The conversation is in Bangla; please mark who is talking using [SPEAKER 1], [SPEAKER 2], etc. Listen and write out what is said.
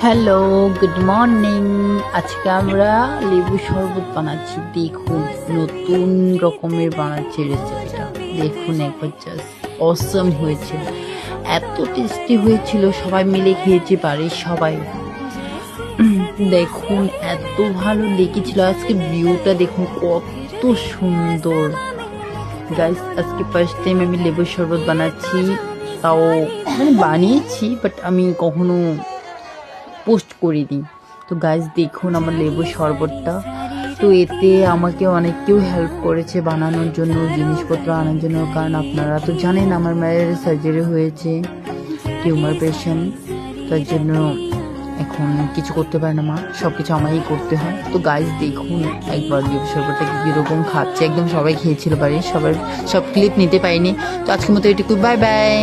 [SPEAKER 1] Hello, good morning. আজকে আমরা লেবু শরবত বানাচ্ছি। দেখুন, নতুন রকমের বানাচ্ছি রেসিপিটা। দেখুন একবার, জাস্ট অসম হয়েছিল, এত টেস্টি হয়েছিল। সবাই মিলে খেয়েছি, বাড়ির সবাই। দেখুন এত ভালো লেগেছিল। আজকে ভিউটা দেখুন কত সুন্দর। গাইস, আজকে ফার্স্ট টাইম আমি লেবুর শরবত বানাচ্ছি। তাও বানিয়েছি, বাট আমি কখনো পোস্ট করিনি। তো গাইস দেখুন আমার লেবুর শরবতটা। তো এতে আমাকে অনেকেও হেল্প করেছে বানানোর জন্য, জিনিসপত্র আনার জন্য। কারণ আপনারা তো জানেন আমার মায়ের সার্জারি হয়েছে, টিউমার পেশেন্ট। তার জন্য এখন কিছু করতে পারে না মা, সব কিছু আমারই করতে হয়। তো গাইস দেখুন একবার লেবু শরবতটা কীরকম খাচ্ছে। একদম সবাই খেয়েছিল বাড়ির সবার, সব ক্লিপ নিতে পারিনি। তো আজকের মতো এটুকু, বাই বাই।